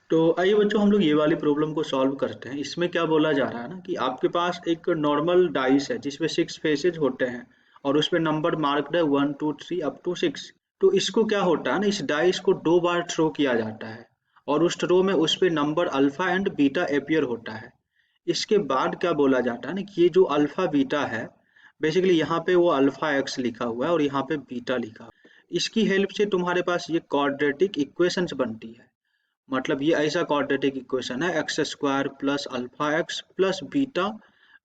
तो आइए बच्चों हम लोग ये वाली प्रॉब्लम को सॉल्व करते हैं। इसमें क्या बोला जा रहा है ना कि आपके पास एक नॉर्मल डाइस है जिसमें 6 फेसेस होते हैं और उसपे नंबर मार्क्ड है 1 2 3 अप टू 6। तो इसको क्या होता है ना, इस डाइस को 2 बार थ्रो किया जाता है और उस थ्रो में उस पे number alpha and beta appear होता है। इसके बाद क्या बोला जाता है ना कि ये जो अल्फा बीटा है, बेसिकली यहाँ पे वो अल्फा एक्स लिखा हुआ है और यहाँ पे बीटा लिखा हुआ है। इसकी हेल्प से तुम्हारे पास ये क्वाड्रेटिक इक्वेशंस बनती है। मतलब ये ऐसा क्वाड्रेटिक इक्वेशन है x square plus alpha x plus beta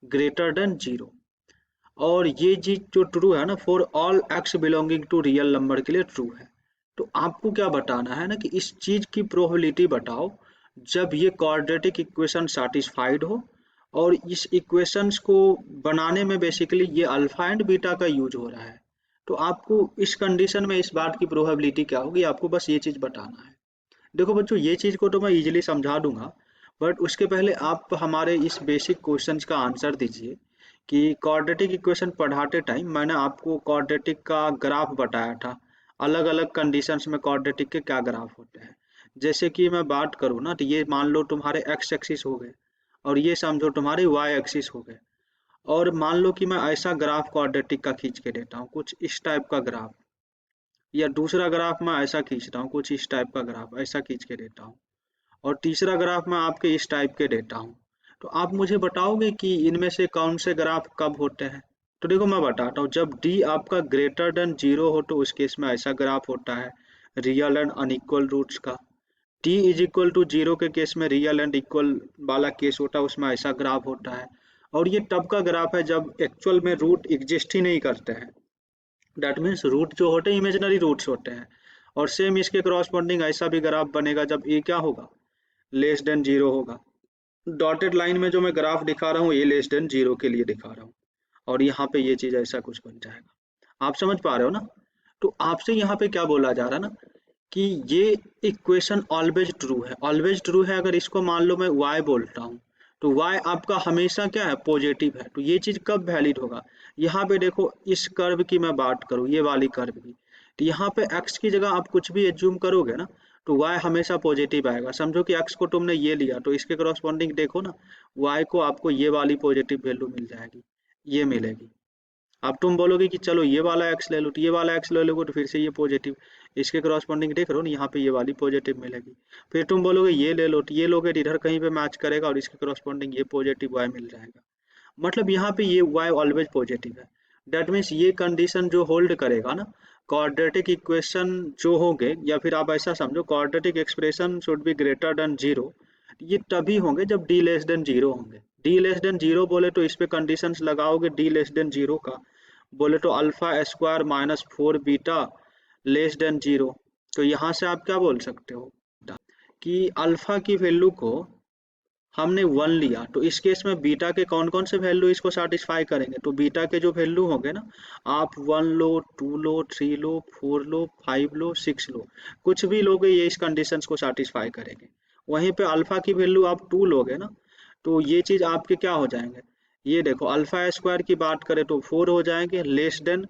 greater than zero. और ये चीज जो ट्रू है ना, for all x belonging to real number के लिए ट्रू है। तो आपको क्या बताना है ना कि इस चीज की प्रोबेबिलिटी बताओ जब ये क्वाड्रेटिक इक्वेशन सेटिस्फाइड हो और इस इक्वेशंस को बनाने में बेसिकली ये अल्फा एंड बीटा का यूज हो रहा है। तो आपको इस कंडीशन में इस बात की प्रोबेबिलिटी क्या होगी, आपको बस ये चीज बताना है। देखो बच्चों, ये चीज को तो मैं इजीली समझा दूंगा, बट उसके पहले आप हमारे इस बेसिक क्वेश्चंस का आंसर दीजिए कि क्वाड्रेटिक इक्वेशन पढ़ाते टाइम मैंने आपको क्वाड्रेटिक का ग्राफ बताया था। अलग अलग कंडीशंस में क्वाड्रेटिक के क्या ग्राफ होते हैं। जैसे कि मैं बात करूँ ना, तो ये मान लो तुम्हारे एक्स एक्सिस हो गए और ये समझो तुम्हारे वाई एक्सिस हो गए। और मान लो कि मैं ऐसा ग्राफ क्वाड्रेटिक का खींच के देता हूँ, कुछ इस टाइप का ग्राफ, या दूसरा ग्राफ मैं ऐसा खींचता हूँ, कुछ इस टाइप का ग्राफ ऐसा खींच के देता हूँ, और तीसरा ग्राफ मैं आपके इस टाइप के देता हूँ। तो आप मुझे बताओगे कि इनमें से कौन से ग्राफ कब होते हैं। तो देखो मैं बताता हूँ, जब डी आपका ग्रेटर देन जीरो हो तो उस केस में ऐसा ग्राफ होता है, रियल एंड अनइक्वल रूट्स का। T is equal to zero के केस में रियल एंड इक्वल वाला केस होता है, उसमें ऐसा ग्राफ होता है। और ये तब का ग्राफ है जब एक्चुअल में रूट एग्जिस्ट ही नहीं करते हैं। दैट मीन्स रूट जो होते हैं इमेजिनरी रूट्स होते हैं। और सेम इसके क्रॉसपॉन्डिंग ऐसा भी ग्राफ बनेगा जब ए क्या होगा, लेस देन जीरो होगा। डॉटेड लाइन में जो मैं ग्राफ दिखा रहा हूँ ये लेस देन जीरो के लिए दिखा रहा हूँ, और यहाँ पे ये चीज ऐसा कुछ बन जाएगा। आप समझ पा रहे हो ना। तो आपसे यहाँ पे क्या बोला जा रहा है ना कि ये इक्वेशन ऑलवेज ट्रू है। ऑलवेज ट्रू है अगर इसको मान लो मैं y बोलता हूँ, तो y आपका हमेशा क्या है, पॉजिटिव है। तो ये चीज कब वैलिड होगा, यहाँ पे देखो इस कर्व की मैं बात करूँ, ये वाली कर्व की, तो यहाँ पे x की जगह आप कुछ भी एज्यूम करोगे ना, तो y हमेशा पॉजिटिव आएगा। समझो कि x को तुमने ये लिया, तो इसके करस्पॉन्डिंग देखो ना, y को आपको ये वाली पॉजिटिव वैल्यू मिल जाएगी, ये मिलेगी। अब तुम बोलोगे कि चलो ये वाला एक्स ले लो, तो ये वाला एक्स ले लोगे तो फिर से ये पॉजिटिव, इसके क्रॉसपॉन्डिंग देख रहे हो ना, यहाँ पे ये वाली पॉजिटिव मिलेगी। फिर तुम बोलोगे ये ले लो, तो ये लोगे तो इधर कहीं पे मैच करेगा और इसके क्रॉसपॉन्डिंग ये पॉजिटिव वाई मिल जाएगा। मतलब यहाँ पे ये वाई ऑलवेज पॉजिटिव है। दैट मीन्स ये कंडीशन जो होल्ड करेगा ना, क्वाड्रेटिक इक्वेशन जो होंगे, या फिर आप ऐसा समझो quadratic expression should be greater than zero, ये तभी होंगे जब डी लेस देन जीरो होंगे। डी लेस देन जीरो बोले तो इस पे कंडीशंस लगाओगे डी लेस देन जीरो का, बोले तो alpha square minus four beta less than zero. तो यहाँ से आप क्या बोल सकते हो कि अल्फा की वैल्यू को हमने वन लिया, तो इस केस में बीटा के कौन कौन से वैल्यू इसको सेटिस्फाई करेंगे। तो बीटा के जो वैल्यू होंगे ना, आप वन लो, टू लो, थ्री लो, फोर लो, फाइव लो, सिक्स लो, कुछ भी लोगे ये इस कंडीशन को सेटिस्फाई करेंगे। वहीं पे अल्फा की वैल्यू आप टू लोगे ना, तो ये चीज आपके क्या हो जाएंगे, ये देखो अल्फा स्क्वायर की बात करें तो फोर हो जाएंगे less than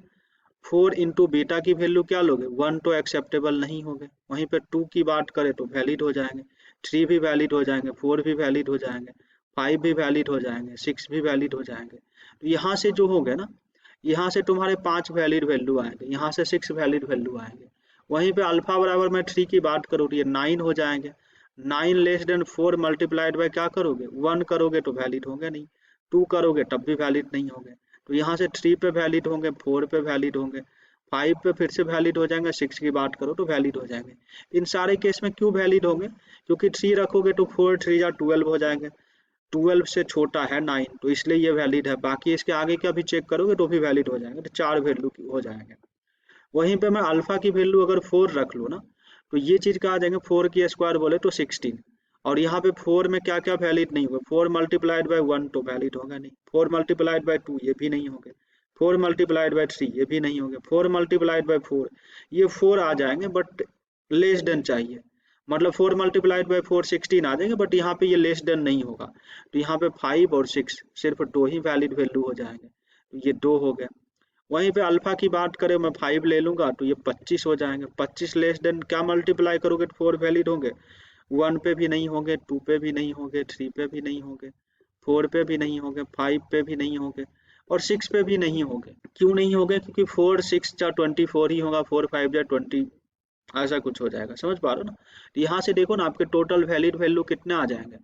four into beta की वैल्यू क्या लोगे, वन तो एक्सेप्टेबल नहीं होंगे। वहीं पे टू की बात करें तो वैलिड हो जाएंगे, थ्री भी वैलिड हो जाएंगे, फोर भी वैलिड हो जाएंगे, फाइव भी वैलिड हो जाएंगे, सिक्स भी वैलिड हो जाएंगे। तो यहाँ से जो हो गए ना, यहाँ से तुम्हारे पांच वैलिड वैल्यू आएंगे, यहाँ से सिक्स वैलिड वैल्यू आएंगे। वहीं पे अल्फा बराबर में थ्री की बात करो तो ये नाइन हो जाएंगे। Nine less than four multiplied by क्या करोगे, वन करोगे तो वैलिड होंगे नहीं, टू करोगे तब भी वैलिड नहीं होंगे। तो यहाँ से थ्री पे वैलिड होंगे, फोर पे वैलिड होंगे, फाइव पे फिर से वैलिड हो जाएंगे, सिक्स की बात करो तो वैलिड हो जाएंगे। इन सारे केस में क्यों वैलिड होंगे, क्योंकि थ्री रखोगे तो फोर थ्री या 12 हो जाएंगे, 12 से छोटा है नाइन, तो इसलिए ये वैलिड है। बाकी इसके आगे का भी चेक करोगे तो भी वैलिड हो जाएंगे, तो चार वैल्यू हो जाएंगे। वहीं पे मैं अल्फा की वैल्यू अगर फोर रख लूँ ना, तो ये चीज कहा जाएंगे फोर की स्क्वायर बोले तो 16। और यहाँ पे फोर में क्या क्या वैलिड नहीं होगा, फोर मल्टीप्लाइड बाय वन तो वैलिड होगा नहीं, फोर मल्टीप्लाइड बाय टू ये भी नहीं होंगे, फोर मल्टीप्लाइड बाय थ्री ये भी नहीं होंगे, फोर मल्टीप्लाइड बाय फोर ये फोर आ जाएंगे बट लेस देन चाहिए। मतलब फोर मल्टीप्लाइड बाय फोर 16 आ जाएंगे, बट यहाँ पे ये लेस देन नहीं होगा। तो यहाँ पे फाइव और सिक्स सिर्फ दो ही वैलिड वैल्यू हो जाएंगे, तो ये दो हो गए। वहीं पे अल्फा की बात करें, मैं फाइव ले लूंगा तो ये 25 हो जाएंगे। 25 लेस देन क्या मल्टीप्लाई करोगे तो फोर वैलिड होंगे, 1 पे भी नहीं होंगे, 2 पे भी नहीं होंगे, 3 पे भी नहीं होंगे, 4 पे भी नहीं होंगे, 5 पे भी नहीं होंगे और 6 पे भी नहीं होंगे। क्यों नहीं होंगे? क्योंकि 4 6 जा 24 ही होगा, 4 5 जा 20, ऐसा कुछ हो जाएगा। समझ पा रहे हो ना? तो यहाँ से देखो ना, आपके टोटल वैलिड वैल्यू कितने आ जाएंगे,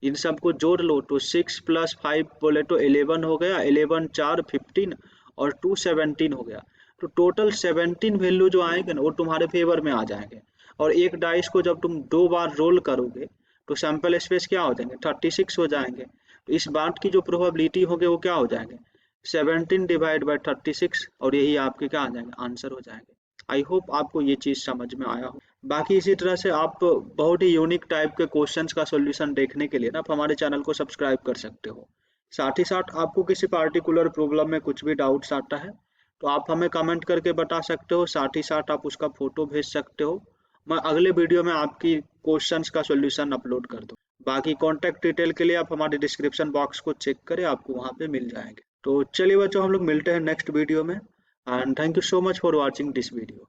इन सबको जोड़ लो तो 6 + 5 बोले तो 11 हो गया, 11 4 15 और 2 17 हो गया। तो टोटल 17 वैल्यू जो आएंगे ना वो तुम्हारे फेवर में आ जाएंगे। और एक डाइस को जब तुम 2 बार रोल करोगे तो सैंपल स्पेस क्या हो जाएंगे, 36 हो जाएंगे। तो इस बात की जो प्रोबेबिलिटी होगी वो क्या हो जाएंगे, 17 डिवाइड बाय 36, और यही आपके क्या आ जाएंगे, आंसर हो जाएंगे। आई होप आपको ये चीज़ समझ में आया हो। बाकी इसी तरह से आप बहुत ही यूनिक टाइप के क्वेश्चंस का सॉल्यूशन देखने के लिए ना आप हमारे चैनल को सब्सक्राइब कर सकते हो। साथ ही साथ आपको किसी पार्टिकुलर प्रॉब्लम में कुछ भी डाउट्स आता है तो आप हमें कमेंट करके बता सकते हो, साथ ही साथ आप उसका फोटो भेज सकते हो। मैं अगले वीडियो में आपकी क्वेश्चंस का सॉल्यूशन अपलोड कर दूँ। बाकी कॉन्टैक्ट डिटेल के लिए आप हमारे डिस्क्रिप्शन बॉक्स को चेक करें, आपको वहाँ पे मिल जाएंगे। तो चलिए बच्चों, हम लोग मिलते हैं नेक्स्ट वीडियो में, and thank you so much for watching this video.